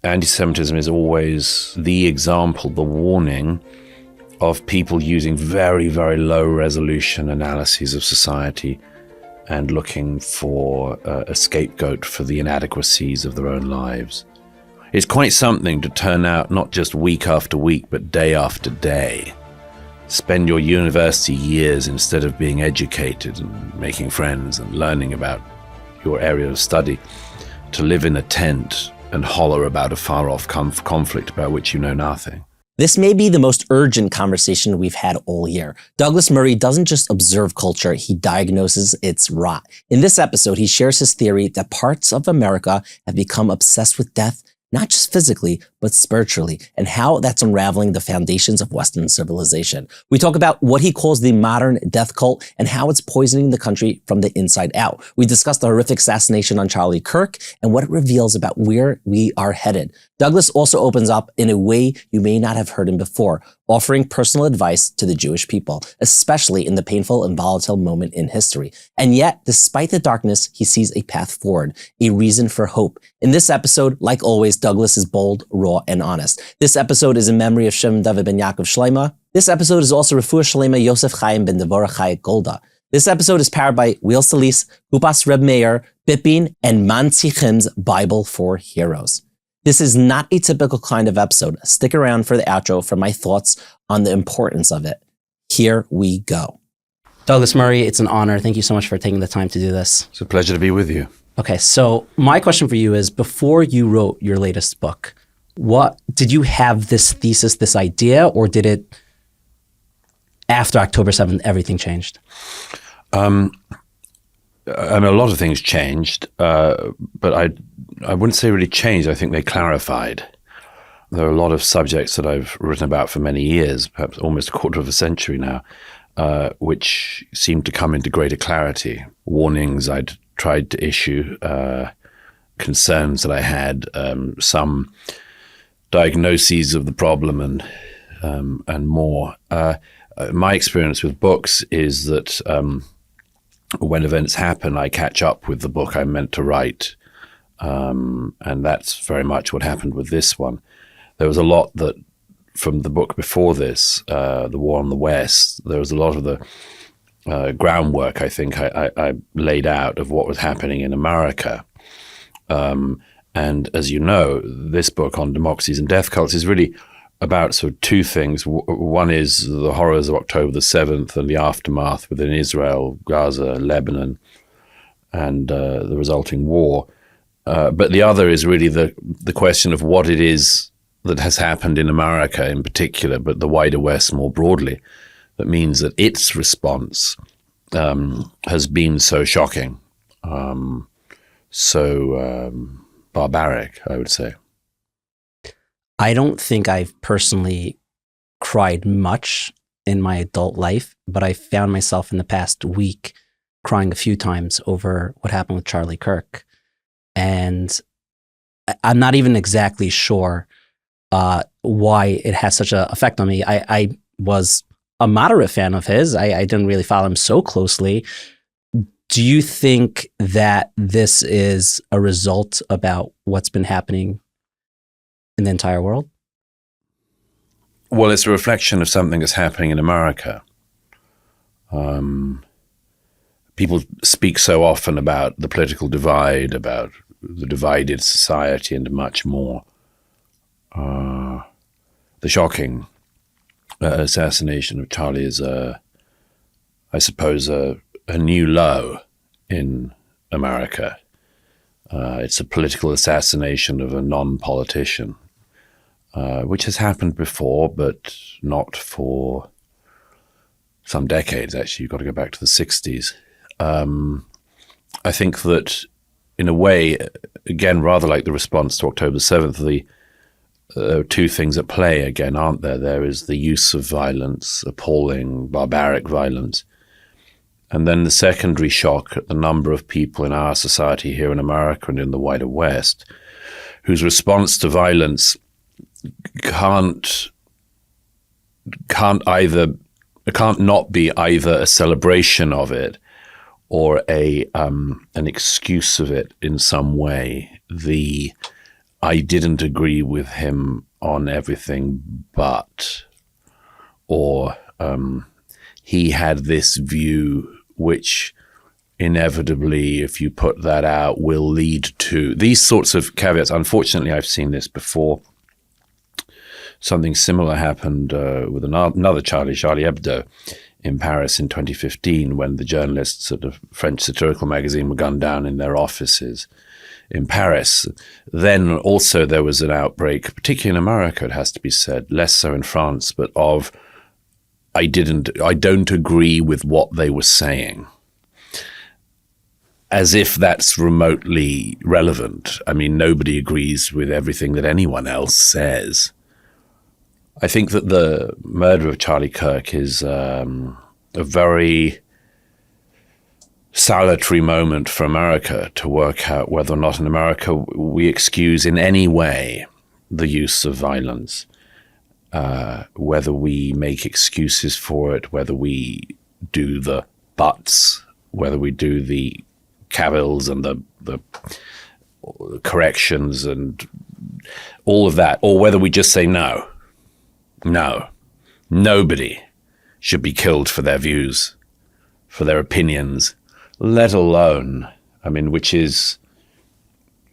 anti-Semitism is always the example, the warning of people using very, very low resolution analyses of society and looking for a scapegoat for the inadequacies of their own lives. It's quite something to turn out not just week after week, but day after day. Spend your university years, instead of being educated and making friends and learning about your area of study, to live in a tent and holler about a far-off conflict about which you know nothing. This may be the most urgent conversation we've had all year. Douglas Murray doesn't just observe culture, he diagnoses its rot. In this episode, he shares his theory that parts of America have become obsessed with death, not just physically, but spiritually, and how that's unraveling the foundations of Western civilization. We talk about what he calls the modern death cult and how it's poisoning the country from the inside out. We discuss the horrific assassination on Charlie Kirk and what it reveals about where we are headed. Douglas also opens up in a way you may not have heard him before, offering personal advice to the Jewish people, especially in the painful and volatile moment in history. And yet, despite the darkness, he sees a path forward, a reason for hope. In this episode, like always, Douglas is bold, raw, and honest. This episode is in memory of Shem David ben Yaakov Shleima. This episode is also Refuah Shleima Yosef Chaim ben Devorah Chai Golda. This episode is powered by Wheels to Lease, Kupath's Rabbi Meir, Bippin, and Mantzichim's Bible for Heroes. This is not a typical kind of episode. Stick around for the outro for my thoughts on the importance of it. Here we go. Douglas Murray, it's an honor. Thank you so much for taking the time to do this. It's a pleasure to be with you. Okay, so my question for you is, before you wrote your latest book, what did you have this thesis, this idea, or did it, after October 7th, everything changed? I mean, a lot of things changed, but I wouldn't say really changed. I think they clarified. There are a lot of subjects that I've written about for many years, perhaps almost a quarter of a century now, which seem to come into greater clarity. Warnings I'd tried to issue, concerns that I had, some diagnoses of the problem, and more. My experience with books is that when events happen, I catch up with the book I meant to write. And that's very much what happened with this one. There was a lot that, from the book before this, The War on the West, there was a lot of the groundwork, I think, I laid out of what was happening in America. And as you know, this book on democracies and death cults is really about sort of two things. One is the horrors of October the 7th and the aftermath within Israel, Gaza, Lebanon, and the resulting war. But the other is really the question of what it is that has happened in America in particular, but the wider West more broadly, that means that its response has been so shocking, so barbaric, I would say. I don't think I've personally cried much in my adult life, but I found myself in the past week crying a few times over what happened with Charlie Kirk. And I'm not even exactly sure why it has such an effect on me. I was a moderate fan of his. I didn't really follow him so closely. Do you think that this is a result about what's been happening in the entire world? Well, it's a reflection of something that's happening in America. People speak so often about the political divide, about the divided society, and much more. The shocking assassination of Charlie is, I suppose, a new low in America. It's a political assassination of a non-politician, which has happened before, but not for some decades, actually. You've got to go back to the 60s. I think that, in a way, again, rather like the response to October 7th, there are two things at play again, aren't there? There is the use of violence, appalling, barbaric violence. And then the secondary shock at the number of people in our society here in America and in the wider West whose response to violence can't not be either a celebration of it or an excuse of it in some way. The I didn't agree with him on everything, or he had this view which inevitably, if you put that out, will lead to these sorts of caveats. Unfortunately, I've seen this before. Something similar happened with another Charlie Hebdo in Paris in 2015, when the journalists at a French satirical magazine were gunned down in their offices in Paris. Then also there was an outbreak, particularly in America, it has to be said, less so in France, but of I don't agree with what they were saying. As if that's remotely relevant. I mean, nobody agrees with everything that anyone else says. I think that the murder of Charlie Kirk is a very salutary moment for America to work out whether or not in America we excuse in any way the use of violence, whether we make excuses for it, whether we do the buts, whether we do the cavils and the corrections and all of that, or whether we just say no. No, nobody should be killed for their views, for their opinions, let alone, which is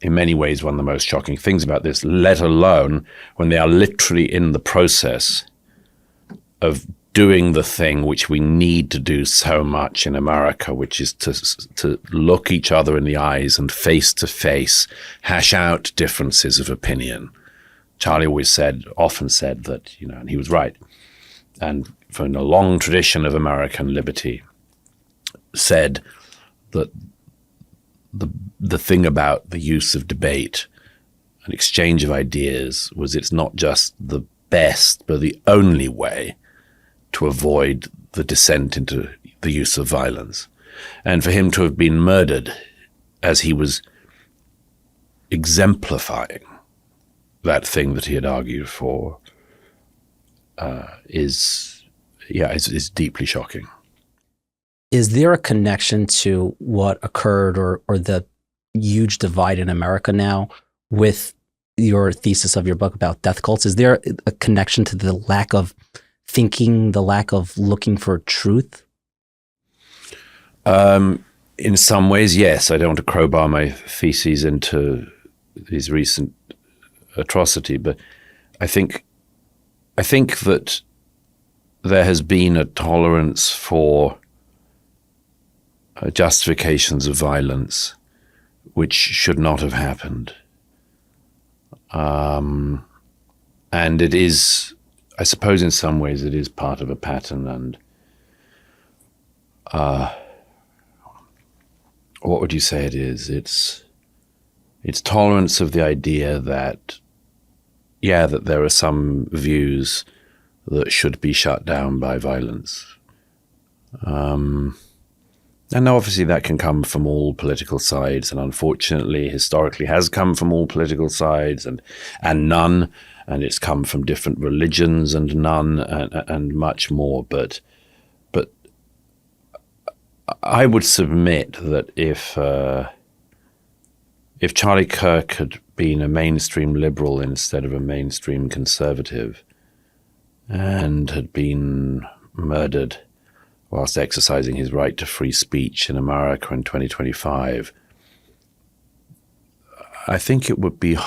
in many ways one of the most shocking things about this, let alone when they are literally in the process of doing the thing which we need to do so much in America, which is to look each other in the eyes and face to face, hash out differences of opinion. Charlie often said that, and he was right, and from a long tradition of American liberty, said that the thing about the use of debate and exchange of ideas was it's not just the best, but the only way to avoid the descent into the use of violence. And for him to have been murdered as he was exemplifying that thing that he had argued for is deeply shocking. Is there a connection to what occurred or the huge divide in America now with your thesis of your book about death cults? Is there a connection to the lack of thinking, the lack of looking for truth? In some ways, yes. I don't want to crowbar my theses into these recent atrocity, but I think that there has been a tolerance for justifications of violence which should not have happened. And it is, I suppose in some ways it is part of a pattern, and what would you say it is? It's tolerance of the idea that, that there are some views that should be shut down by violence. And obviously that can come from all political sides, and unfortunately historically has come from all political sides and none, and it's come from different religions and none, and much more. But I would submit that if Charlie Kirk had been a mainstream liberal instead of a mainstream conservative and had been murdered whilst exercising his right to free speech in America in 2025, I think it would be,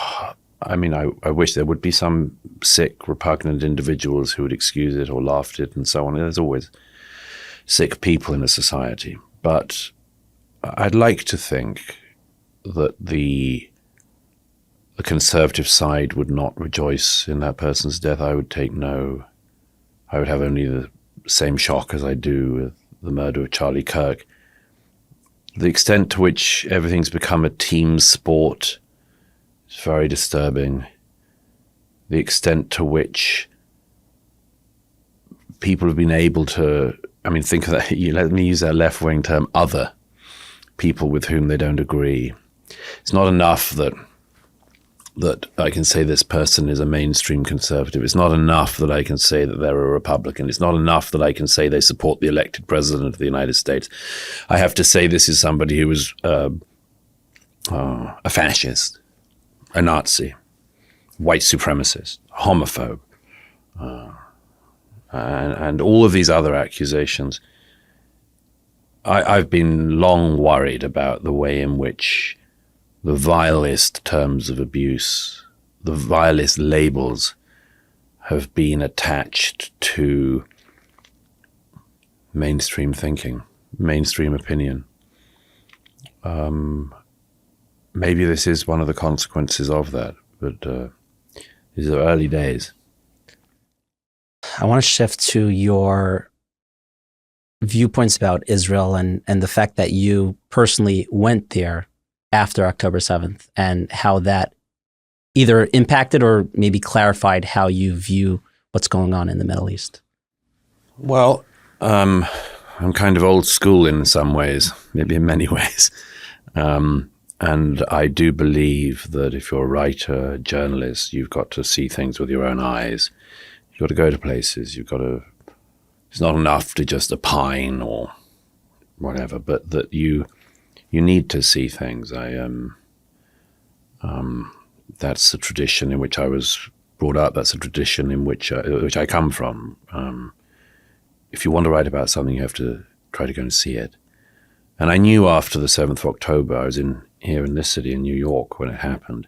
I wish there would be some sick, repugnant individuals who would excuse it or laugh at it and so on. There's always sick people in a society. But I'd like to think that the conservative side would not rejoice in that person's death. I would have only the same shock as I do with the murder of Charlie Kirk. The extent to which everything's become a team sport is very disturbing. The extent to which people have been able to, think of that, let me use that left-wing term, other people with whom they don't agree. It's not enough that I can say this person is a mainstream conservative. It's not enough that I can say that they're a Republican. It's not enough that I can say they support the elected president of the United States. I have to say this is somebody who was a fascist, a Nazi, white supremacist, homophobe, and all of these other accusations. I've been long worried about the way in which the vilest terms of abuse, the vilest labels have been attached to mainstream thinking, mainstream opinion. Maybe this is one of the consequences of that, but these are early days. I want to shift to your viewpoints about Israel and the fact that you personally went there after October 7th and how that either impacted or maybe clarified how you view what's going on in the Middle East. Well, I'm kind of old school in some ways, maybe in many ways. And I do believe that if you're a writer, a journalist, you've got to see things with your own eyes. You've got to go to places. It's not enough to just opine or whatever, but that you need to see things. That's the tradition in which I was brought up. That's a tradition in which I come from. If you want to write about something, you have to try to go and see it. And I knew after the 7th of October, I was here in this city in New York when it happened.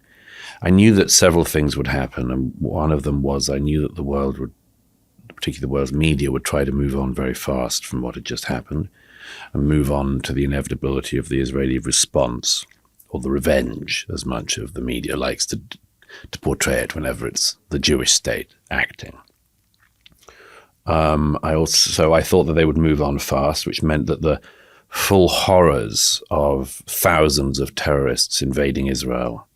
I knew that several things would happen, and one of them was I knew that the world would, particularly the world's media, would try to move on very fast from what had just happened and move on to the inevitability of the Israeli response, or the revenge, as much of the media likes to portray it whenever it's the Jewish state acting. I thought that they would move on fast, which meant that the full horrors of thousands of terrorists invading Israel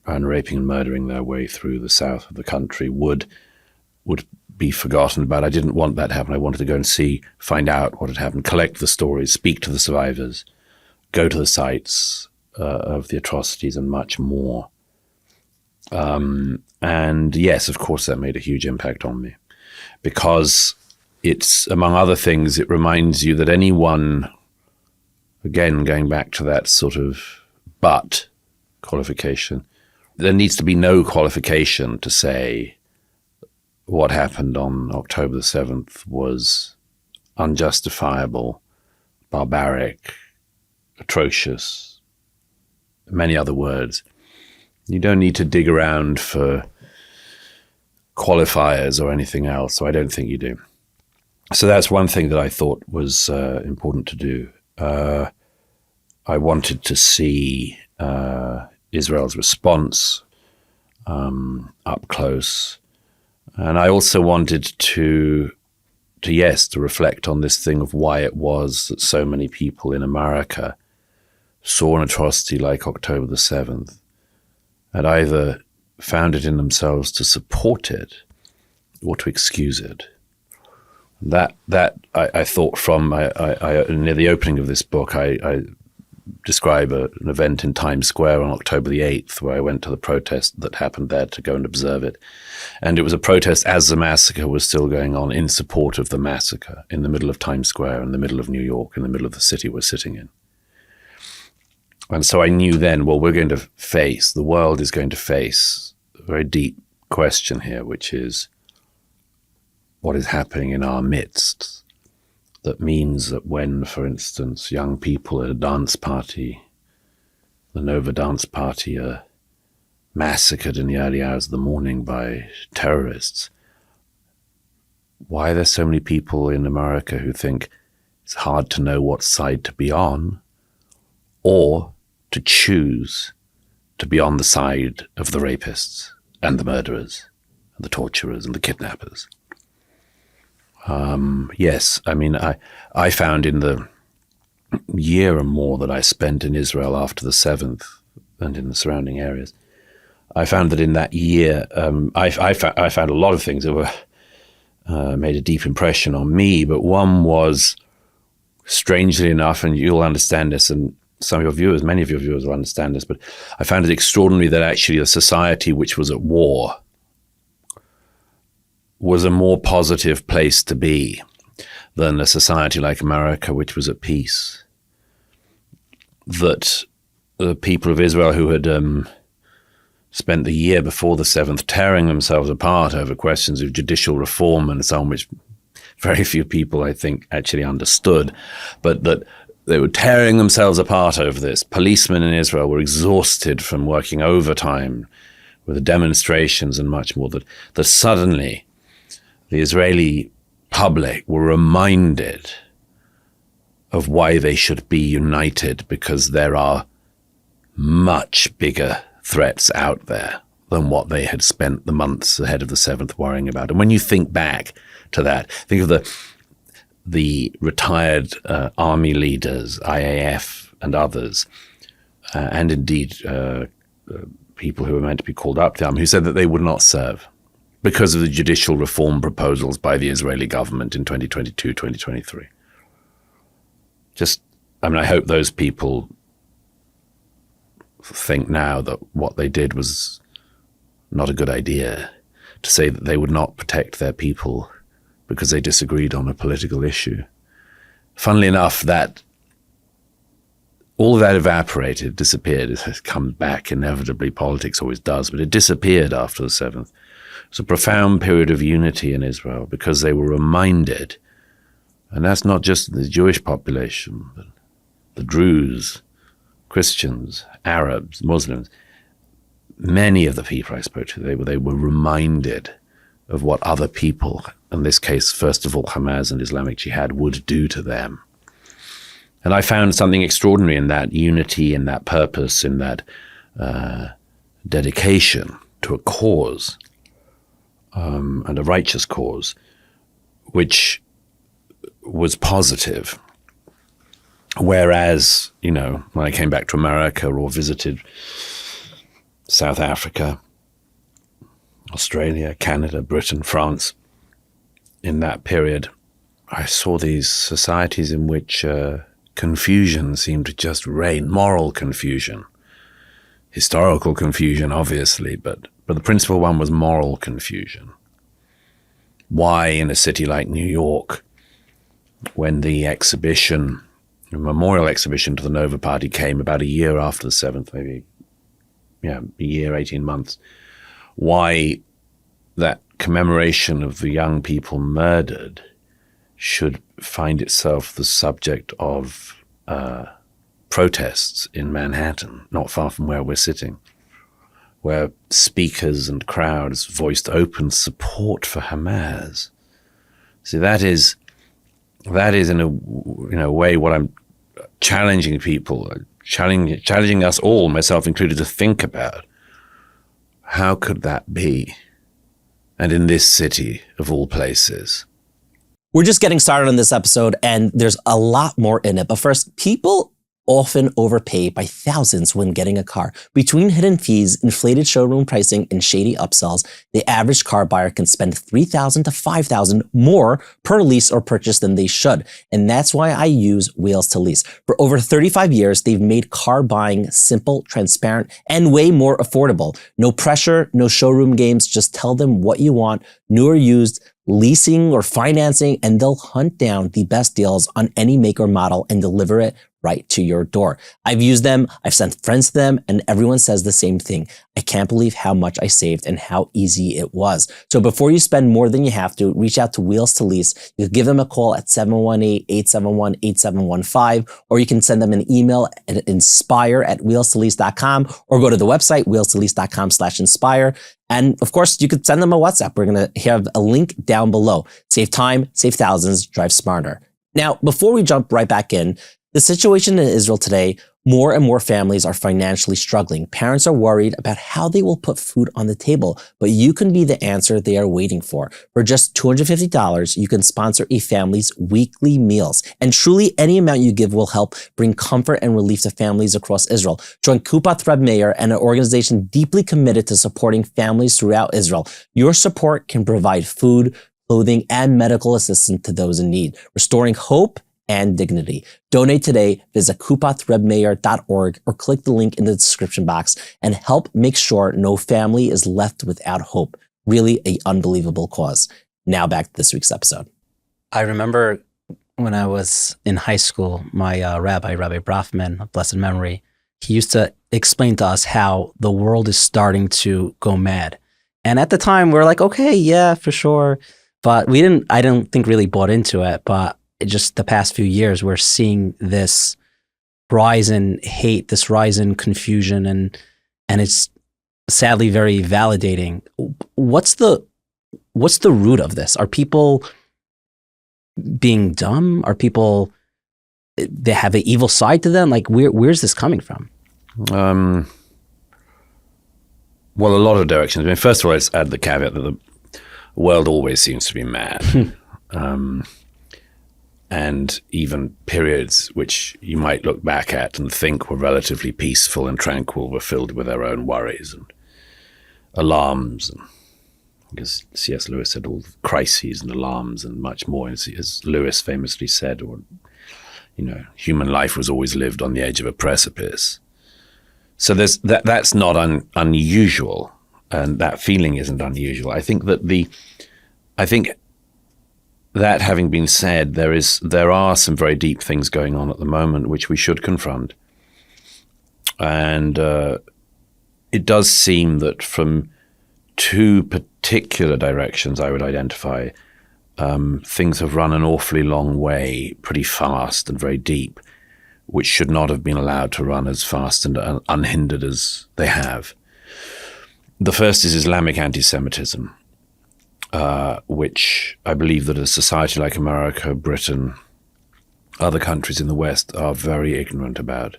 and raping and murdering their way through the south of the country would be forgotten about. I didn't want that to happen. I wanted to go and find out what had happened, collect the stories, speak to the survivors, go to the sites of the atrocities and much more. And yes, of course, that made a huge impact on me because it's, among other things, it reminds you that anyone, again, going back to that sort of but qualification, there needs to be no qualification to say what happened on October the 7th was unjustifiable, barbaric, atrocious, many other words. You don't need to dig around for qualifiers or anything else, so I don't think you do. So that's one thing that I thought was important to do. I wanted to see Israel's response up close. And I also wanted to reflect on this thing of why it was that so many people in America saw an atrocity like October the 7th and either found it in themselves to support it or to excuse it. That I thought from, near the opening of this book, I describe an event in Times Square on October the 8th, where I went to the protest that happened there to go and observe it. And it was a protest as the massacre was still going on, in support of the massacre, in the middle of Times Square, in the middle of New York, in the middle of the city we're sitting in. And so I knew then, well, the world is going to face a very deep question here, which is, what is happening in our midst? That means that when, for instance, young people at a dance party, the Nova dance party, are massacred in the early hours of the morning by terrorists, why are there so many people in America who think it's hard to know what side to be on, or to choose to be on the side of the rapists and the murderers and the torturers and the kidnappers? Yes, I mean, I found in the year or more that I spent in Israel after the 7th and in the surrounding areas, I found that in that year, I found a lot of things that were made a deep impression on me, but one was, strangely enough, and you'll understand this, and many of your viewers will understand this, but I found it extraordinary that actually a society which was at war was a more positive place to be than a society like America, which was at peace. That the people of Israel who had spent the year before the 7th tearing themselves apart over questions of judicial reform and so on, which very few people, I think, actually understood, but that they were tearing themselves apart over this. Policemen in Israel were exhausted from working overtime with the demonstrations and much more, that suddenly the Israeli public were reminded of why they should be united, because there are much bigger threats out there than what they had spent the months ahead of the 7th worrying about. And when you think back to that, think of the retired army leaders, IAF and others, and indeed people who were meant to be called up to the army, who said that they would not serve because of the judicial reform proposals by the Israeli government in 2022, 2023. I hope those people think now that what they did was not a good idea, to say that they would not protect their people because they disagreed on a political issue. Funnily enough, that all of that evaporated, disappeared. It has come back inevitably. Politics always does, but it disappeared after the 7th. It was a profound period of unity in Israel because they were reminded, and that's not just the Jewish population, but the Druze, Christians, Arabs, Muslims, many of the people I spoke to, they were reminded of what other people, in this case, first of all, Hamas and Islamic Jihad, would do to them. And I found something extraordinary in that unity, in that purpose, in that dedication to a cause, and a righteous cause, which was positive. Whereas, when I came back to America or visited South Africa, Australia, Canada, Britain, France, in that period, I saw these societies in which confusion seemed to just reign, moral confusion, historical confusion, obviously, but the principal one was moral confusion. Why in a city like New York, when the memorial exhibition to the Nova Party came about a year after the 7th, maybe, a year, 18 months, why that commemoration of the young people murdered should find itself the subject of protests in Manhattan, not far from where we're sitting, where speakers and crowds voiced open support for Hamas. See, that is in a way what I'm challenging people, challenging us all, myself included, to think about. How could that be? And in this city, of all places. We're just getting started on this episode, and there's a lot more in it. But first, people often overpay by thousands when getting a car. Between hidden fees, inflated showroom pricing, and shady upsells, the average car buyer can spend $3,000 to $5,000 more per lease or purchase than they should. And that's why I use Wheels to Lease. For over 35 years, they've made car buying simple, transparent, and way more affordable. No pressure, no showroom games. Just tell them what you want, new or used, leasing or financing, and they'll hunt down the best deals on any make or model and deliver it right to your door. I've used them, I've sent friends to them, and everyone says the same thing. I can't believe how much I saved and how easy it was. So before you spend more than you have to, reach out to Wheels to Lease. You can give them a call at 718-871-8715, or you can send them an email at inspire@wheelstolease.com, or go to the website, wheelstolease.com/inspire. And of course, you could send them a WhatsApp. We're going to have a link down below. Save time, save thousands, drive smarter. Now, before we jump right back in, the situation in Israel today, more and more families are financially struggling. Parents are worried about how they will put food on the table, but you can be the answer they are waiting for. For just $250, you can sponsor a family's weekly meals. And truly, any amount you give will help bring comfort and relief to families across Israel. Join Kupath Rabbi Meir and an organization deeply committed to supporting families throughout Israel. Your support can provide food, clothing, and medical assistance to those in need, restoring hope and dignity. Donate today. Visit kupathrebmeir.org or click the link in the description box and help make sure no family is left without hope. Really an unbelievable cause. Now back to this week's episode. I remember when I was in high school, my Rabbi Brafman, of blessed memory, he used to explained to us how the world is starting to go mad. And at the time, we are like, okay, yeah, for sure. But I don't think really bought into it. But just the past few years, we're seeing this rise in hate, this rise in confusion, and it's sadly very validating. What's the root of this? Are people being dumb? Are people, they have an evil side to them? Like, where's this coming from? Well, a lot of directions. I mean, first of all, let's add the caveat that the world always seems to be mad. And even periods which you might look back at and think were relatively peaceful and tranquil were filled with their own worries and alarms. And as C.S. Lewis said, all crises and alarms and much more, as Lewis famously said, or, human life was always lived on the edge of a precipice. So that's not unusual, and that feeling isn't unusual. I think that having been said, there are some very deep things going on at the moment which we should confront. And it does seem that from two particular directions I would identify, things have run an awfully long way, pretty fast and very deep, which should not have been allowed to run as fast and unhindered as they have. The first is Islamic antisemitism, which I believe that a society like America, Britain, other countries in the West are very ignorant about.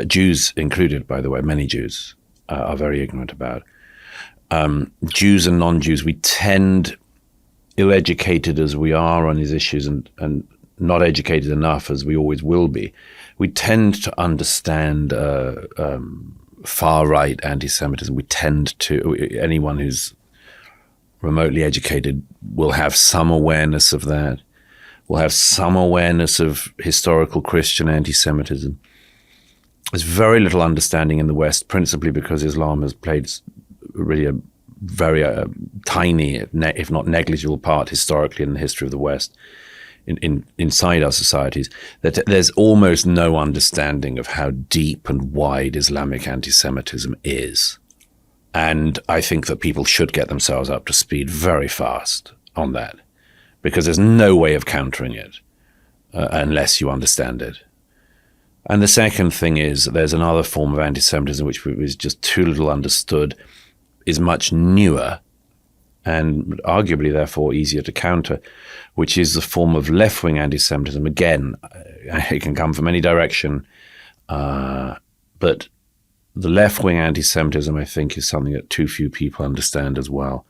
Jews included, by the way, many Jews are very ignorant about. Jews and non-Jews, we tend, ill-educated as we are on these issues and not educated enough as we always will be, we tend to understand far-right anti-Semitism. We tend to, anyone who's remotely educated will have some awareness of that, will have some awareness of historical Christian anti-Semitism. There's very little understanding in the West, principally because Islam has played really a very tiny, if not negligible part historically in the history of the West, inside our societies, that there's almost no understanding of how deep and wide Islamic anti-Semitism is. And I think that people should get themselves up to speed very fast on that, because there's no way of countering it unless you understand it. And the second thing is there's another form of anti-Semitism which is just too little understood, is much newer, and arguably therefore easier to counter, which is the form of left-wing anti-Semitism. Again, it can come from any direction, but the left-wing anti-Semitism, I think, is something that too few people understand as well,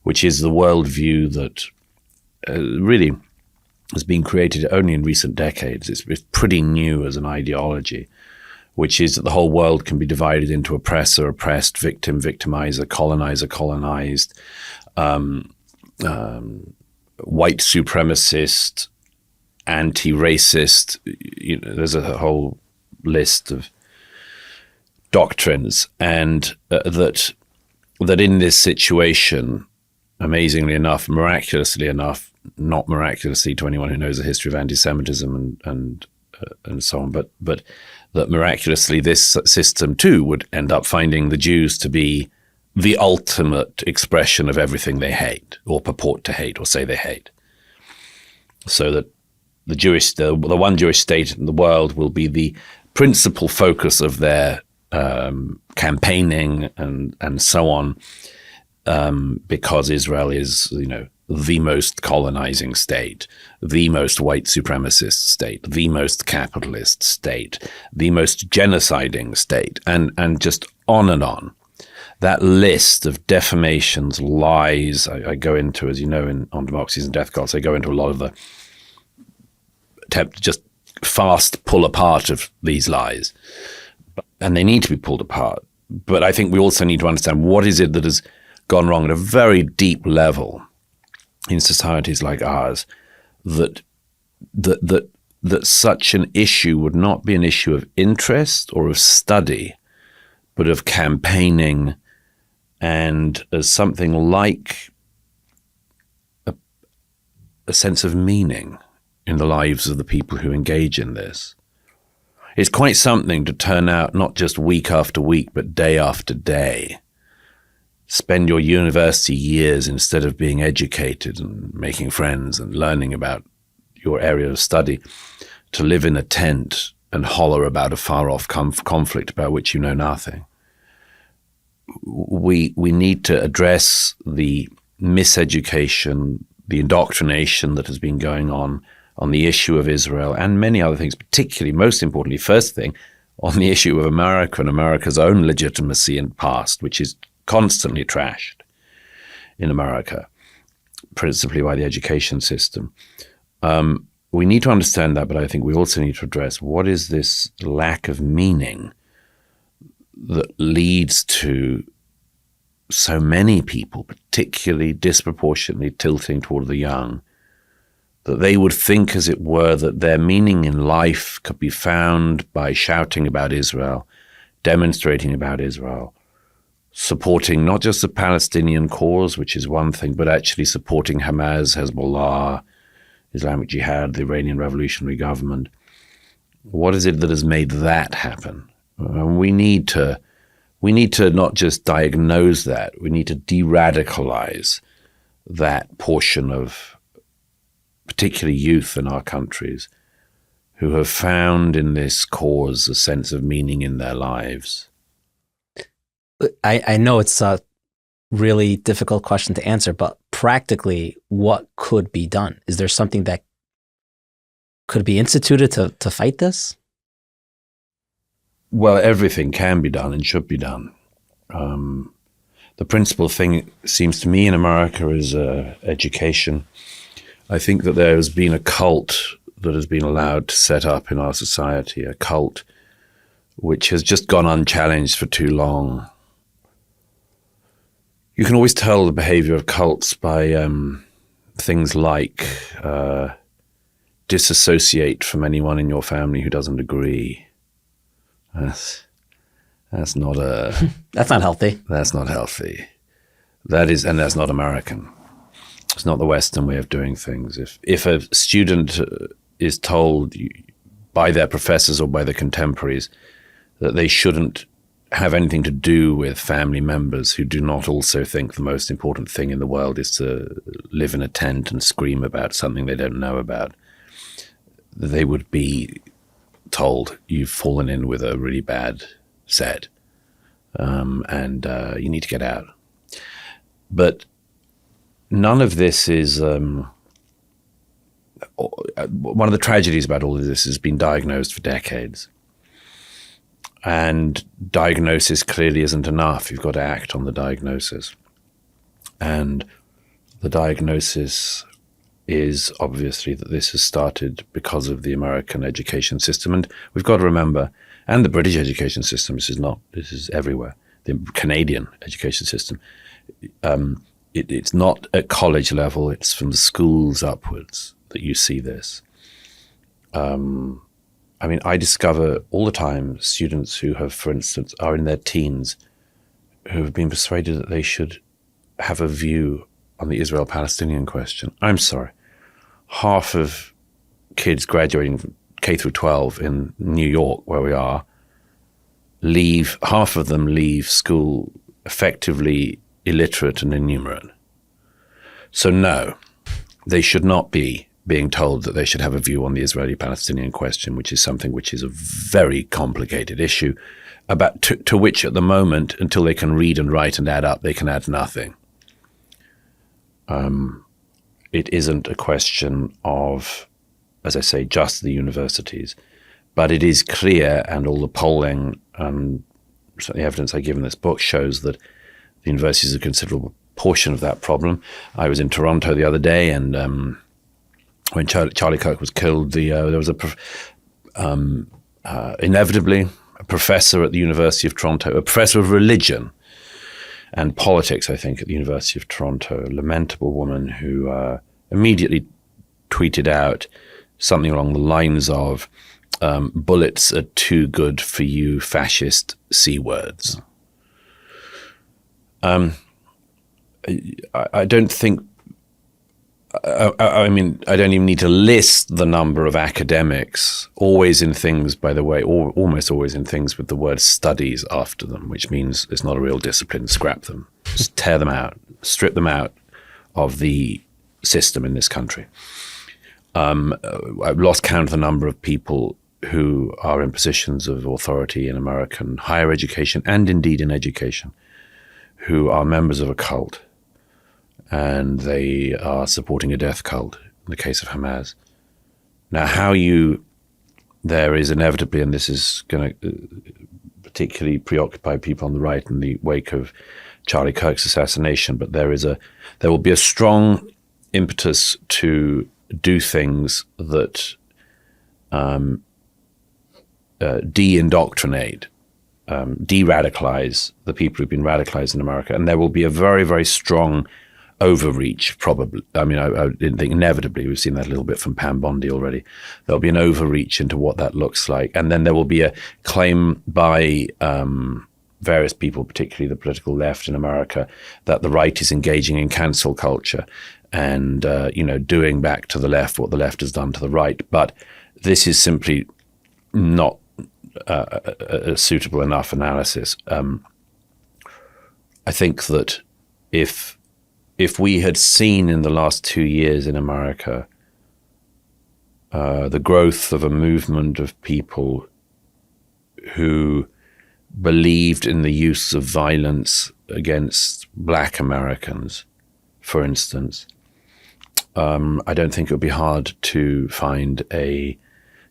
which is the worldview that really has been created only in recent decades. It's pretty new as an ideology, which is that the whole world can be divided into oppressor, oppressed, victim, victimizer, colonizer, colonized, white supremacist, anti-racist. There's a whole list of doctrines, and that in this situation, amazingly enough, miraculously enough, not miraculously to anyone who knows the history of anti-Semitism and so on, but that miraculously this system too would end up finding the Jews to be the ultimate expression of everything they hate, or purport to hate, or say they hate. So that the one Jewish state in the world will be the principal focus of their campaigning and so on, because Israel is, the most colonizing state, the most white supremacist state, the most capitalist state, the most genociding state, and just on and on. That list of defamations, lies, I go into, as you know, on Democracies and Death Cults, I go into a lot of the attempt to just fast pull apart of these lies. And they need to be pulled apart. But I think we also need to understand what is it that has gone wrong at a very deep level in societies like ours, that such an issue would not be an issue of interest or of study, but of campaigning, and as something like a sense of meaning in the lives of the people who engage in this. It's quite something to turn out not just week after week, but day after day. Spend your university years, instead of being educated and making friends and learning about your area of study, to live in a tent and holler about a far-off conflict about which you know nothing. We need to address the miseducation, the indoctrination that has been going on the issue of Israel and many other things, particularly, most importantly, first thing, on the issue of America and America's own legitimacy and past, which is constantly trashed in America, principally by the education system. We need to understand that, but I think we also need to address what is this lack of meaning that leads to so many people, particularly disproportionately tilting toward the young, that they would think, as it were, that their meaning in life could be found by shouting about Israel, demonstrating about Israel, supporting not just the Palestinian cause, which is one thing, but actually supporting Hamas, Hezbollah, Islamic Jihad, the Iranian Revolutionary Government. What is it that has made that happen? We need to not just diagnose that, we need to de-radicalize that portion of particularly youth in our countries who have found in this cause a sense of meaning in their lives. I know it's a really difficult question to answer, but practically, what could be done? Is there something that could be instituted to fight this? Well, everything can be done and should be done. The principal thing, it seems to me, in America is education. I think that there has been a cult that has been allowed to set up in our society, a cult which has just gone unchallenged for too long. You can always tell the behavior of cults by things like disassociate from anyone in your family who doesn't agree. That's not That's not healthy. That's not healthy. And that's not American. It's not the Western way of doing things. If a student is told by their professors or by their contemporaries that they shouldn't have anything to do with family members who do not also think the most important thing in the world is to live in a tent and scream about something they don't know about, they would be told, you've fallen in with a really bad set, and you need to get out. But none of this is, one of the tragedies about all of this has been diagnosed for decades. And diagnosis clearly isn't enough. You've got to act on the diagnosis. And the diagnosis is obviously that this has started because of the American education system. And we've got to remember, and the British education system, this is everywhere, the Canadian education system, it's not at college level, it's from the schools upwards that you see this. I discover all the time students who have, for instance, are in their teens, who have been persuaded that they should have a view on the Israel-Palestinian question. I'm sorry. Half of kids graduating from K through 12 in New York, where we are, half of them leave school effectively illiterate and innumerate. So no, they should not be being told that they should have a view on the Israeli-Palestinian question, which is something which is a very complicated issue, about to which at the moment, until they can read and write and add up, they can add nothing. It isn't a question of, as I say, just the universities, but it is clear, and all the polling and certainly evidence I give in this book shows that the universities are a considerable portion of that problem. I was in Toronto the other day, and when Charlie Kirk was killed, there was inevitably a professor at the University of Toronto, a professor of religion and politics, I think, at the University of Toronto, a lamentable woman who immediately tweeted out something along the lines of, bullets are too good for you fascist C words. I don't think I mean, I don't even need to list the number of academics, always in things, by the way, or almost always in things with the word studies after them, which means it's not a real discipline. Scrap them, just tear them out, strip them out of the system in this country. I've lost count of the number of people who are in positions of authority in American higher education and indeed in education, who are members of a cult. And they are supporting a death cult in the case of Hamas. Now, there is inevitably, and this is going to particularly preoccupy people on the right in the wake of Charlie Kirk's assassination, but there will be a strong impetus to do things that de-indoctrinate, de-radicalize the people who've been radicalized in America. And there will be a very, very strong overreach, probably. I mean, I didn't think inevitably. We've seen that a little bit from Pam Bondi already. There'll be an overreach into what that looks like. And then there will be a claim by various people, particularly the political left in America, that the right is engaging in cancel culture and, doing back to the left what the left has done to the right. But this is simply not a suitable enough analysis. I think that if we had seen in the last 2 years in America the growth of a movement of people who believed in the use of violence against Black Americans, for instance, I don't think it would be hard to find a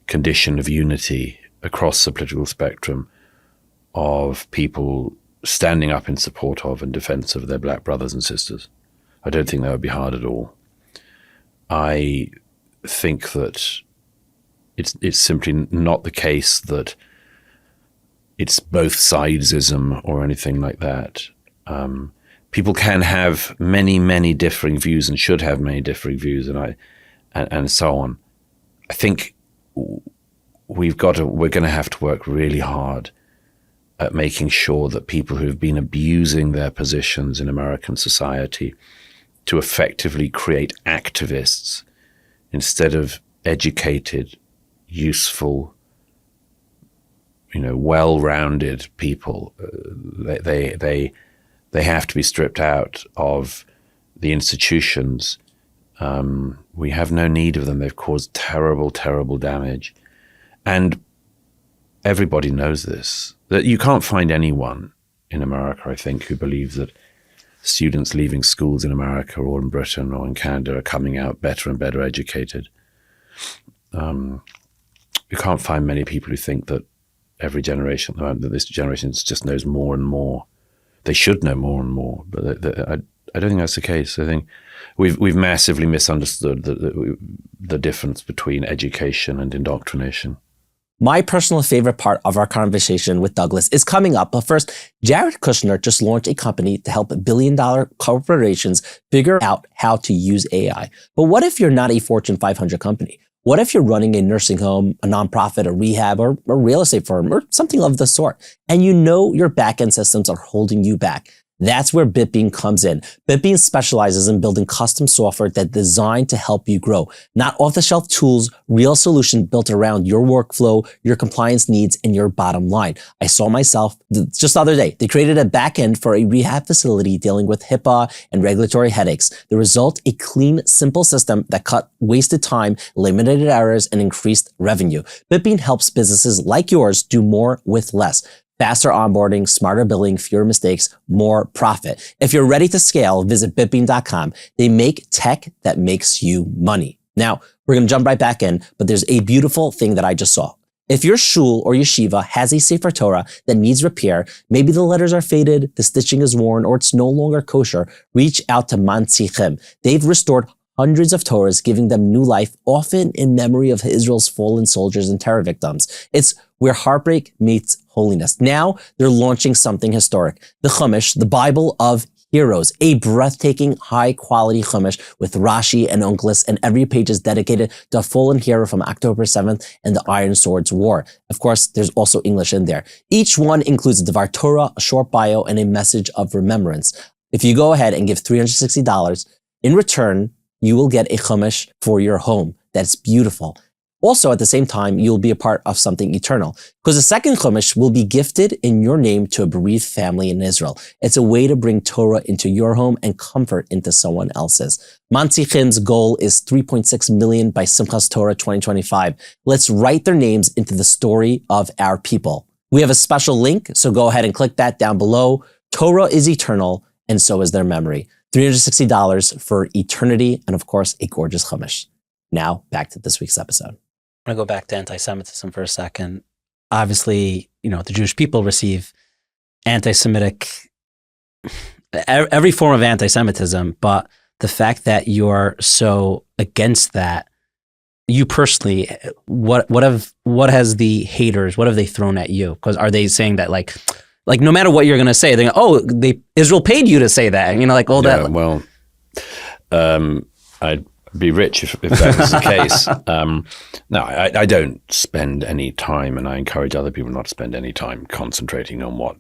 condition of unity across the political spectrum of people standing up in support of and defense of their Black brothers and sisters. I don't think that would be hard at all. I think that it's simply not the case that it's both sidesism or anything like that. People can have many, many differing views and should have many differing views, and so on. I think we're going to have to work really hard at making sure that people who have been abusing their positions in American society to effectively create activists instead of educated, useful, well-rounded people. They have to be stripped out of the institutions. We have no need of them. They've caused terrible, terrible damage. And everybody knows this, that you can't find anyone in America, I think, who believes that students leaving schools in America or in Britain or in Canada are coming out better and better educated. You can't find many people who think that every generation, that this generation just knows more and more. They should know more and more, but I don't think that's the case. I think we've massively misunderstood the difference between education and indoctrination. My personal favorite part of our conversation with Douglas is coming up. But first, Jared Kushner just launched a company to help billion-dollar corporations figure out how to use AI. But what if you're not a Fortune 500 company? What if you're running a nursing home, a nonprofit, a rehab, or a real estate firm, or something of the sort, and you know your back-end systems are holding you back? That's where BitBean comes in. BitBean specializes in building custom software that's designed to help you grow. Not off-the-shelf tools, real solution built around your workflow, your compliance needs, and your bottom line. I saw myself just the other day. They created a backend for a rehab facility dealing with HIPAA and regulatory headaches. The result, a clean, simple system that cut wasted time, eliminated errors, and increased revenue. BitBean helps businesses like yours do more with less. Faster onboarding, smarter billing, fewer mistakes, more profit. If you're ready to scale, visit bitbean.com. They make tech that makes you money. Now, we're going to jump right back in, but there's a beautiful thing that I just saw. If your shul or yeshiva has a Sefer Torah that needs repair, maybe the letters are faded, the stitching is worn, or it's no longer kosher, reach out to Mantzichim. They've restored hundreds of Torahs, giving them new life, often in memory of Israel's fallen soldiers and terror victims. It's where heartbreak meets holiness. Now they're launching something historic. The Chumash, the Bible of Heroes, a breathtaking, high-quality Chumash with Rashi and Onkelos, and every page is dedicated to a fallen hero from October 7th and the Iron Swords War. Of course, there's also English in there. Each one includes a dvar Torah, a short bio, and a message of remembrance. If you go ahead and give $360, in return, you will get a Chumash for your home. That's beautiful. Also, at the same time, you'll be a part of something eternal, because the second Chumash will be gifted in your name to a bereaved family in Israel. It's a way to bring Torah into your home and comfort into someone else's. Mantzichim's goal is 3.6 million by Simchas Torah 2025. Let's write their names into the story of our people. We have a special link, so go ahead and click that down below. Torah is eternal, and so is their memory. $360 for eternity, and of course, a gorgeous Chumash. Now, back to this week's episode. I'm going to go back to anti-Semitism for a second. Obviously, the Jewish people receive anti-Semitic, every form of anti-Semitism, but the fact that you're so against that, you personally, what has the haters, what have they thrown at you? Because are they saying that like no matter what you're going to say, they go, Israel paid you to say that, that. Well, I'd be rich if that was the case. No, I don't spend any time, and I encourage other people not to spend any time concentrating on what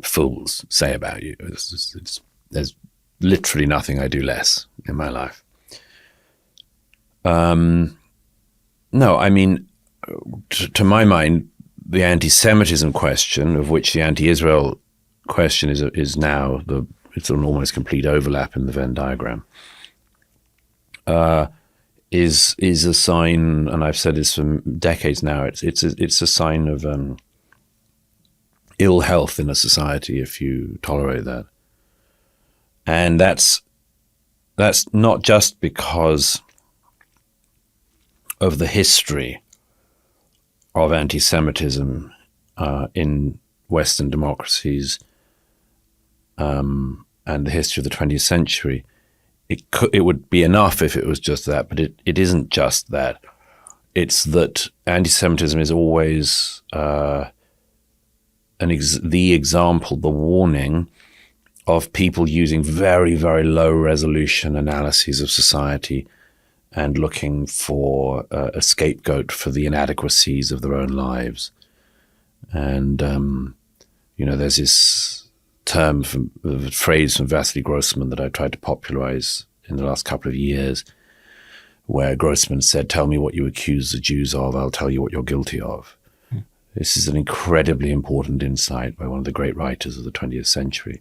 fools say about you. There's literally nothing I do less in my life. No, I mean, to my mind, the anti-Semitism question, of which the anti-Israel question is now it's an almost complete overlap in the Venn diagram, is a sign, and I've said this for decades now. It's a sign of ill health in a society if you tolerate that, and that's not just because of the history of anti-Semitism in Western democracies and the history of the 20th century. It would be enough if it was just that, but it isn't just that. It's that anti-Semitism is always the example, the warning of people using very, very low resolution analyses of society and looking for a scapegoat for the inadequacies of their own lives. And, there's this phrase from Vasily Grossman that I tried to popularize in the last couple of years, where Grossman said, "Tell me what you accuse the Jews of, I'll tell you what you're guilty of." This is an incredibly important insight by one of the great writers of the 20th century.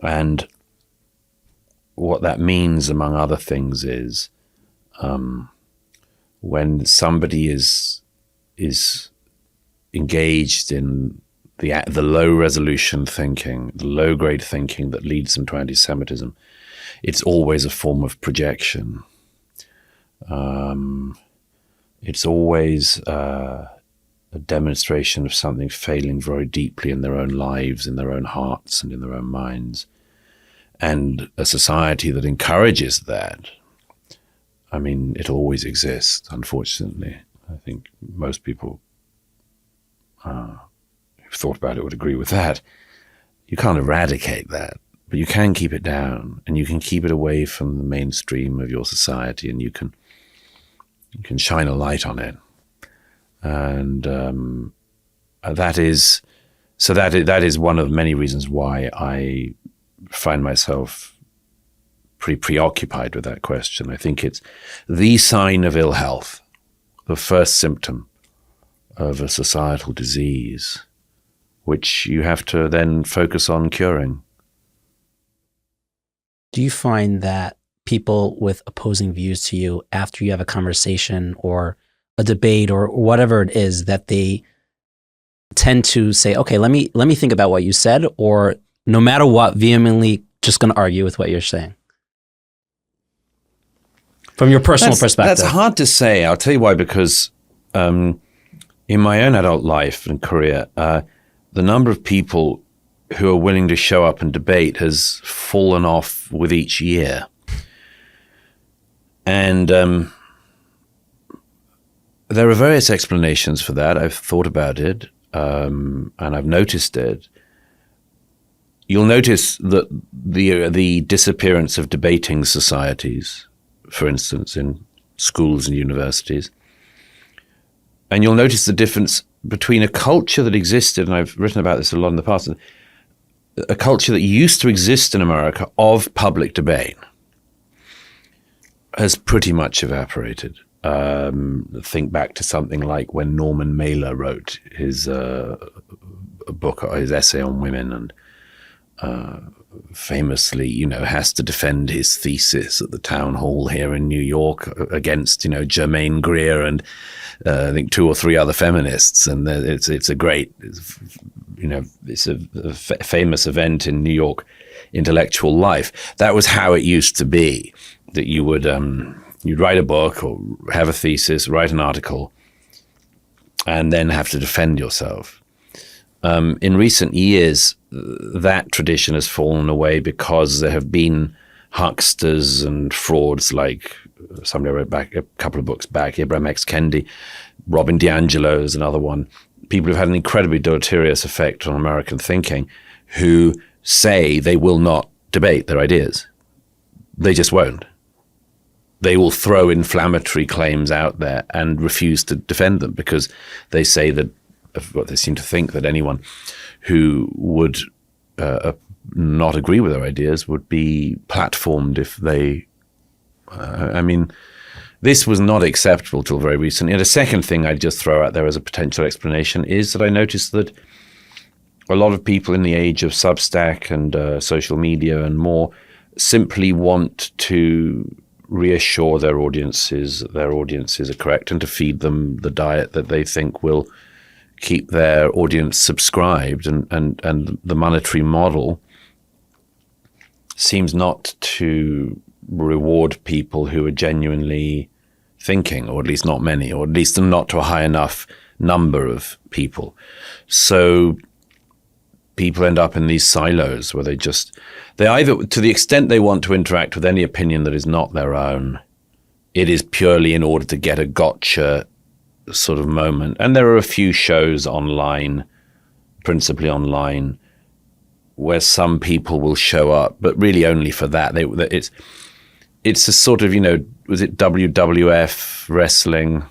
And what that means, among other things, is when somebody is engaged in the low resolution thinking, the low grade thinking that leads them to anti-Semitism, it's always a form of projection. It's always a demonstration of something failing very deeply in their own lives, in their own hearts, and in their own minds. And a society that encourages that, I mean, it always exists, unfortunately. I think most people who've thought about it would agree with that. You can't eradicate that, but you can keep it down, and you can keep it away from the mainstream of your society, and you can shine a light on it. And that is one of the many reasons why I find myself pretty preoccupied with that question. I think it's the sign of ill health, the first symptom of a societal disease, which you have to then focus on curing. Do you find that people with opposing views to you, after you have a conversation or a debate or whatever it is, that they tend to say, okay, let me think about what you said, or no matter what, vehemently just going to argue with what you're saying? From your personal perspective. That's hard to say. I'll tell you why, because in my own adult life and career, the number of people who are willing to show up and debate has fallen off with each year. And there are various explanations for that. I've thought about it, and I've noticed it. You'll notice that the disappearance of debating societies, for instance, in schools and universities. And you'll notice the difference between a culture that existed, and I've written about this a lot in the past, a culture that used to exist in America of public debate has pretty much evaporated. Think back to something like when Norman Mailer wrote his book, his essay on women, and famously, has to defend his thesis at the town hall here in New York against, Germaine Greer and I think 2 or 3 other feminists. And it's a great, it's a famous event in New York intellectual life. That was how it used to be, that you would, you'd write a book or have a thesis, write an article, and then have to defend yourself. In recent years, that tradition has fallen away because there have been hucksters and frauds like somebody wrote back a couple of books back, Ibram X. Kendi, Robin DiAngelo is another one. People who've had an incredibly deleterious effect on American thinking who say they will not debate their ideas. They just won't. They will throw inflammatory claims out there and refuse to defend them because they say that, what they seem to think, that anyone who would not agree with their ideas would be platformed if they, this was not acceptable till very recently. And a second thing I'd just throw out there as a potential explanation is that I noticed that a lot of people in the age of Substack and social media and more simply want to reassure their audiences are correct and to feed them the diet that they think will keep their audience subscribed. And the monetary model seems not to reward people who are genuinely thinking, or at least not many, or at least not to a high enough number of people. So people end up in these silos where they either, to the extent they want to interact with any opinion that is not their own, it is purely in order to get a gotcha sort of moment. And there are a few shows online, principally online, where some people will show up, but really only for that. It's a sort of, was it WWF wrestling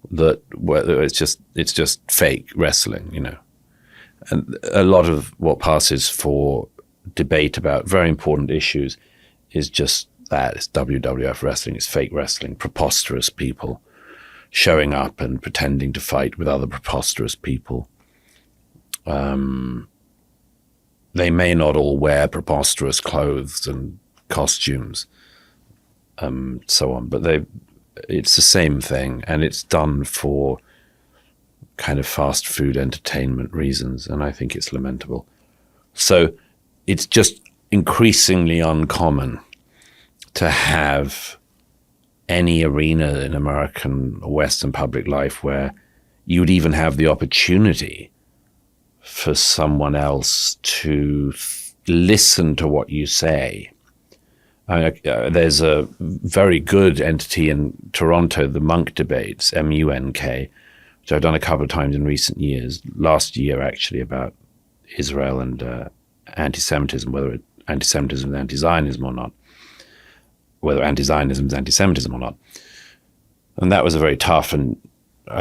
where it's just fake wrestling, And a lot of what passes for debate about very important issues is just that. It's WWF wrestling. It's fake wrestling. Preposterous people showing up and pretending to fight with other preposterous people. They may not all wear preposterous clothes and costumes, so on, but it's the same thing, and it's done for kind of fast food entertainment reasons, and I think it's lamentable. So it's just increasingly uncommon to have any arena in American or Western public life where you would even have the opportunity for someone else to listen to what you say. There's a very good entity in Toronto, the Munk Debates, MUNK, which I've done a couple of times in recent years, last year actually, about Israel and anti-Semitism, whether anti-Semitism is anti-Zionism or not, whether anti-Zionism is anti-Semitism or not. And that was a very tough and,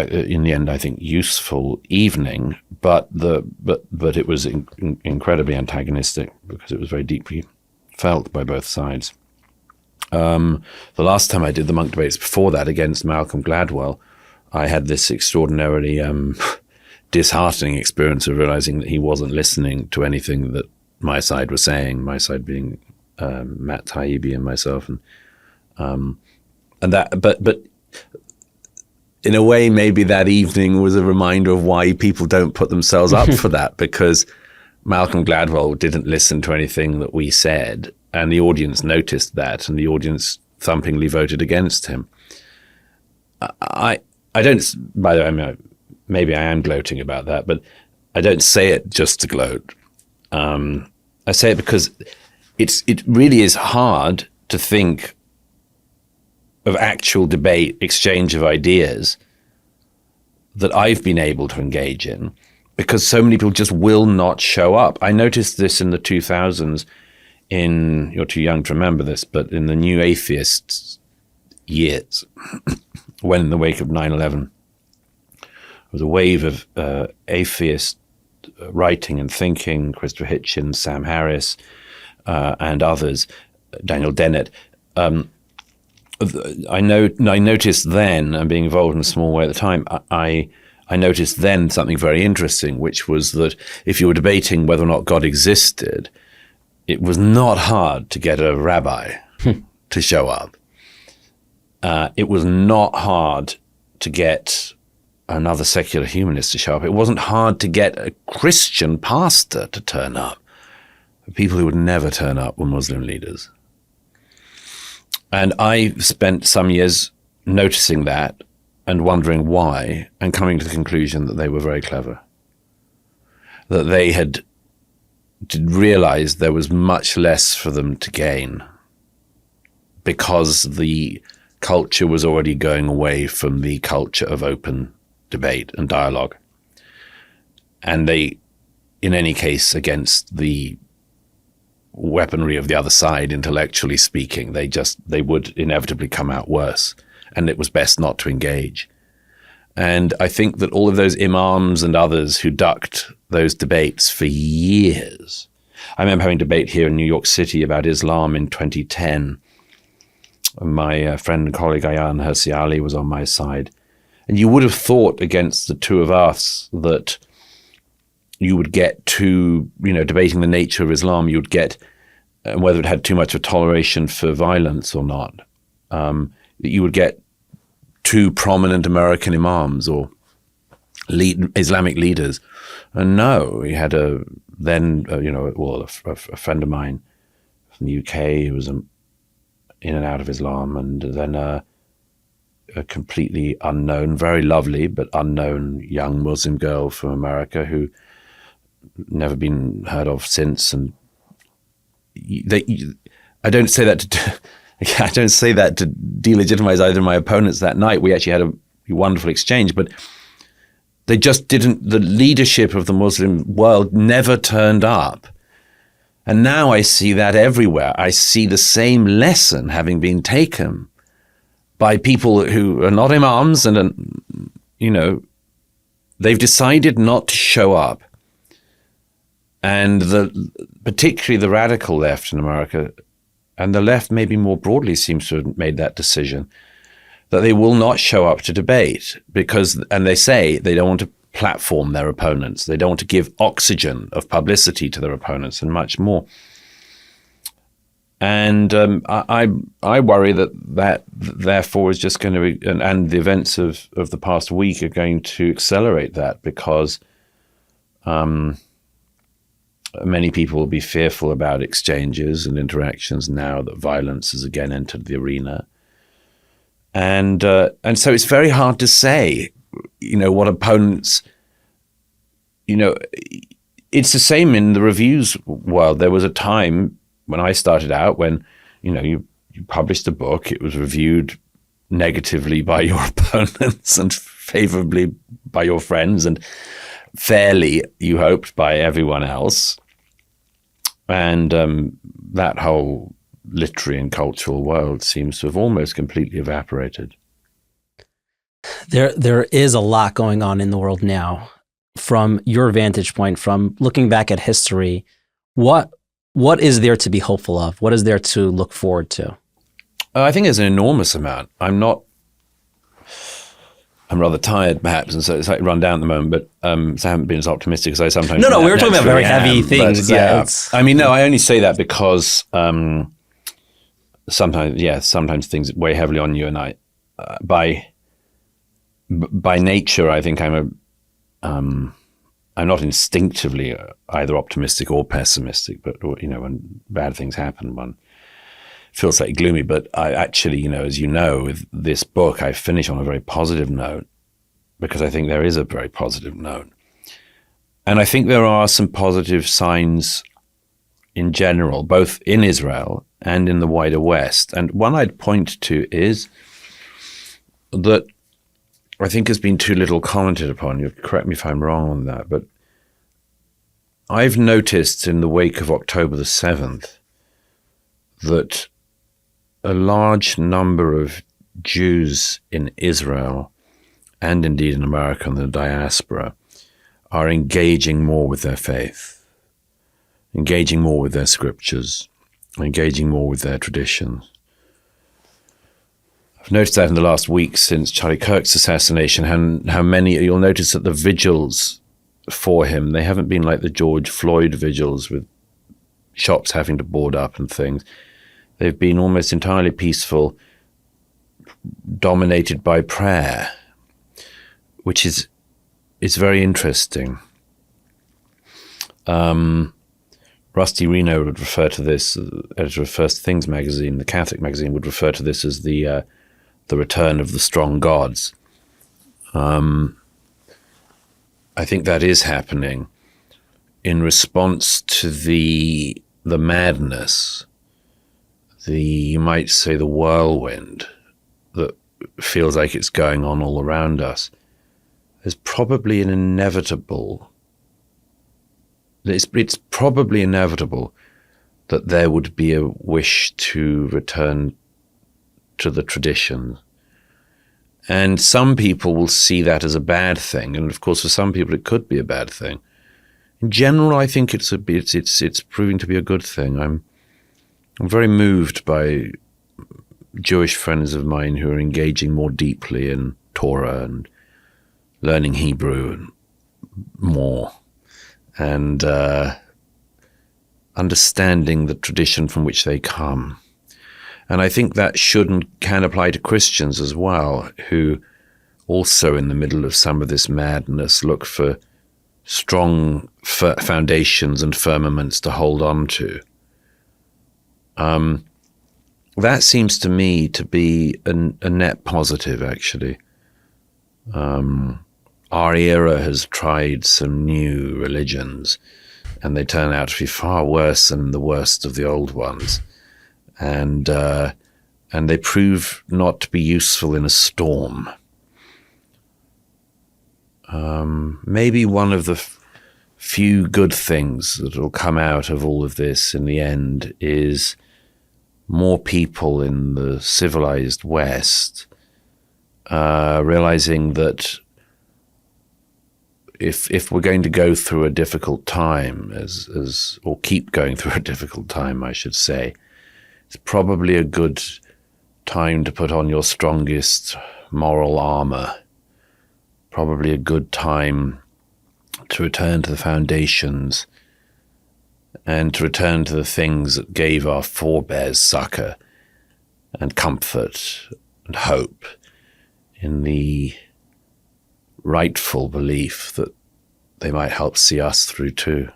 in the end, I think, useful evening, but it was incredibly antagonistic because it was very deeply felt by both sides. The last time I did the Munk Debates before that against Malcolm Gladwell, I had this extraordinarily disheartening experience of realizing that he wasn't listening to anything that my side was saying, my side being Matt Taibbi and myself, and that, but in a way, maybe that evening was a reminder of why people don't put themselves up for that, because Malcolm Gladwell didn't listen to anything that we said, and the audience noticed that, and the audience thumpingly voted against him. I don't, by the way, maybe I am gloating about that, but I don't say it just to gloat. I say it because it really is hard to think of actual debate, exchange of ideas that I've been able to engage in, because so many people just will not show up. I noticed this in the 2000s you're too young to remember this, but in the New Atheist years, when in the wake of 9/11, there was a wave of atheist writing and thinking, Christopher Hitchens, Sam Harris, and others, Daniel Dennett. I noticed then, and being involved in a small way at the time, I noticed then something very interesting, which was that if you were debating whether or not God existed, it was not hard to get a rabbi to show up. It was not hard to get another secular humanist to show up. It wasn't hard to get a Christian pastor to turn up. The people who would never turn up were Muslim leaders. And I spent some years noticing that and wondering why, and coming to the conclusion that they were very clever. That they had realized there was much less for them to gain because the culture was already going away from the culture of open debate and dialogue. And they, in any case, against the weaponry of the other side, intellectually speaking, they would inevitably come out worse. And it was best not to engage. And I think that all of those imams and others who ducked those debates for years. I remember having a debate here in New York City about Islam in 2010. My friend and colleague Ayaan Hirsi Ali was on my side. And you would have thought against the two of us that you would get to, debating the nature of Islam, you would get whether it had too much of toleration for violence or not. That you would get two prominent American imams or Islamic leaders. And no, we had a friend of mine from the UK who was in and out of Islam, and then a completely unknown, very lovely but unknown young Muslim girl from America who never been heard of since. And I don't say that to delegitimize either of my opponents that night. We actually had a wonderful exchange, but they just didn't. The leadership of the Muslim world never turned up. And now I see that everywhere. I see the same lesson having been taken by people who are not imams and, they've decided not to show up. And particularly the radical left in America, and the left maybe more broadly seems to have made that decision, that they will not show up to debate and they say they don't want to platform their opponents. They don't want to give oxygen of publicity to their opponents and much more. And I worry that therefore is just going to be, and the events of the past week are going to accelerate that, because many people will be fearful about exchanges and interactions now that violence has again entered the arena. And so it's very hard to say, what opponents, it's the same in the reviews world. There was a time when I started out when, you published a book, it was reviewed negatively by your opponents and favorably by your friends and fairly, you hoped, by everyone else. And that whole literary and cultural world seems to have almost completely evaporated. There is a lot going on in the world now. From your vantage point, from looking back at history, what is there to be hopeful of? What is there to look forward to? I think there's an enormous amount. I'm rather tired, perhaps, and so it's like run down at the moment, but so I haven't been as optimistic as I sometimes. No, we were talking about very heavy things. Yeah, I only say that because sometimes things weigh heavily on you, and I, by nature, I think I'm not instinctively either optimistic or pessimistic, but when bad things happen, one feels like gloomy. But I actually, as you know, with this book, I finish on a very positive note, because I think there is a very positive note. And I think there are some positive signs in general, both in Israel and in the wider West. And one I'd point to is that I think has been too little commented upon. You correct me if I'm wrong on that, but I've noticed in the wake of October the 7th that a large number of Jews in Israel and indeed in America and the diaspora are engaging more with their faith, engaging more with their scriptures, engaging more with their traditions. I've noticed that in the last week since Charlie Kirk's assassination, how many, you'll notice that the vigils for him, they haven't been like the George Floyd vigils with shops having to board up and things. They've been almost entirely peaceful, dominated by prayer, which is very interesting. Rusty Reno would refer to this, editor of First Things magazine, the Catholic magazine, would refer to this as the return of the strong gods. I think that is happening in response to the madness, you might say the whirlwind that feels like it's going on all around us. There's probably an inevitable, it's probably inevitable that there would be a wish to return to the tradition. And some people will see that as a bad thing. And of course, for some people, it could be a bad thing. In general, I think it's proving to be a good thing. I'm very moved by Jewish friends of mine who are engaging more deeply in Torah and learning Hebrew and more, and understanding the tradition from which they come. And I think that should and can apply to Christians as well, who also in the middle of some of this madness look for strong foundations and firmaments to hold on to. That seems to me to be a net positive, actually. Our era has tried some new religions, and they turn out to be far worse than the worst of the old ones. And they prove not to be useful in a storm. Maybe one of the few good things that will come out of all of this in the end is more people in the civilized West realizing that if we're going to go through a difficult time, or keep going through a difficult time, I should say, it's probably a good time to put on your strongest moral armor. Probably a good time to return to the foundations and to return to the things that gave our forebears succor and comfort and hope in the rightful belief that they might help see us through too.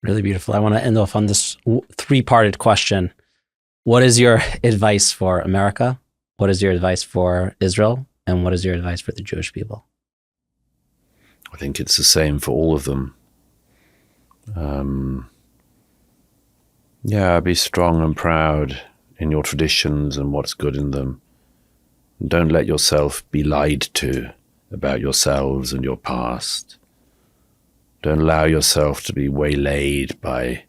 Really beautiful. I want to end off on this three-parted question. What is your advice for America? What is your advice for Israel? And what is your advice for the Jewish people? I think it's the same for all of them. Be strong and proud in your traditions and what's good in them. And don't let yourself be lied to about yourselves and your past. Don't allow yourself to be waylaid by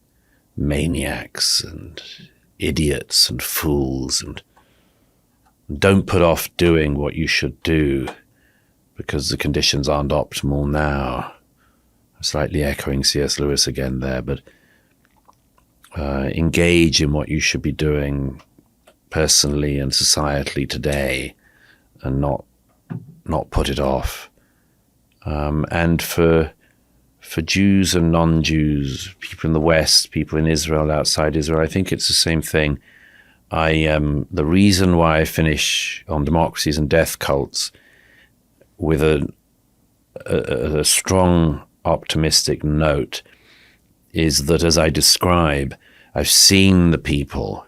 maniacs and idiots and fools, and don't put off doing what you should do because the conditions aren't optimal now. I'm slightly echoing C.S. Lewis again there, but engage in what you should be doing personally and societally today, and not put it off. And for Jews and non-Jews, people in the West, people in Israel, outside Israel, I think it's the same thing. The reason why I finish on democracies and death cults with a strong optimistic note is that, as I describe, I've seen the people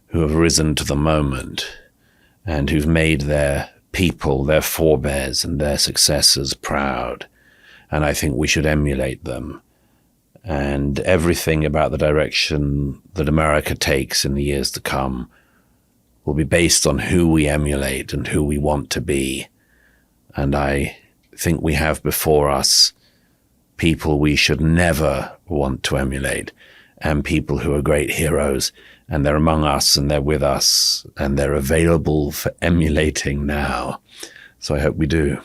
who have risen to the moment and who've made their people, their forebears and their successors proud. And I think we should emulate them. And everything about the direction that America takes in the years to come will be based on who we emulate and who we want to be. And I think we have before us people we should never want to emulate, and people who are great heroes, and they're among us and they're with us and they're available for emulating now. So I hope we do.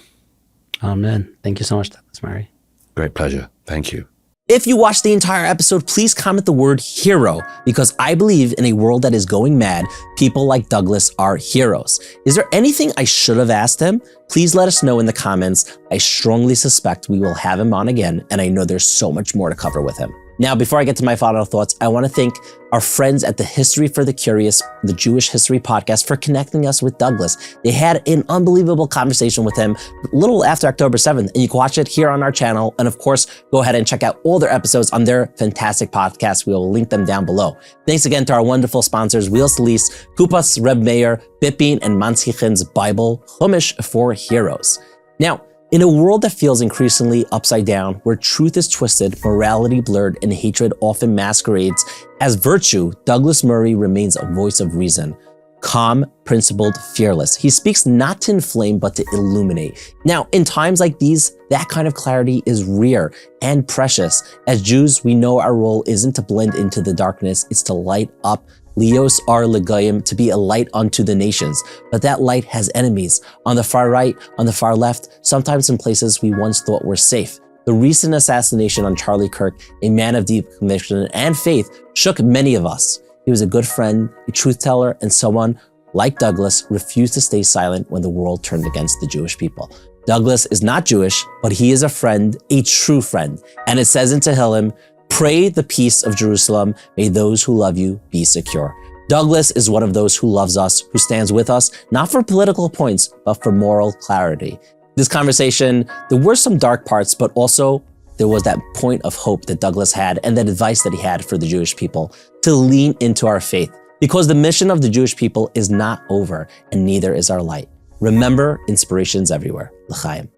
Amen. Thank you so much, Douglas Murray. Great pleasure. Thank you. If you watched the entire episode, please comment the word hero, because I believe in a world that is going mad, people like Douglas are heroes. Is there anything I should have asked him? Please let us know in the comments. I strongly suspect we will have him on again, and I know there's so much more to cover with him. Now, before I get to my final thoughts, I want to thank our friends at the History for the Curious, the Jewish History Podcast, for connecting us with Douglas. They had an unbelievable conversation with him a little after October 7th, and you can watch it here on our channel. And of course, go ahead and check out all their episodes on their fantastic podcast. We will link them down below. Thanks again to our wonderful sponsors, To Lease, Kupath's Rabbi Meir, Bipping, and Mantzichim's Bible, Chumash for Heroes. Now, in a world that feels increasingly upside down, where truth is twisted, morality blurred, and hatred often masquerades as virtue, Douglas Murray remains a voice of reason. Calm, principled, fearless. He speaks not to inflame, but to illuminate. Now, in times like these, that kind of clarity is rare and precious. As Jews, we know our role isn't to blend into the darkness, it's to light up Lios ar legoyim, to be a light unto the nations. But that light has enemies. On the far right, on the far left, sometimes in places we once thought were safe. The recent assassination on Charlie Kirk, a man of deep conviction and faith, shook many of us. He was a good friend, a truth teller, and someone, like Douglas, refused to stay silent when the world turned against the Jewish people. Douglas is not Jewish, but he is a friend, a true friend. And it says in Tehillim, "Pray the peace of Jerusalem, may those who love you be secure." Douglas is one of those who loves us, who stands with us, not for political points, but for moral clarity. This conversation, there were some dark parts, but also there was that point of hope that Douglas had and that advice that he had for the Jewish people to lean into our faith, because the mission of the Jewish people is not over, and neither is our light. Remember, inspirations everywhere. L'chaim.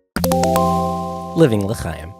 Living L'chaim.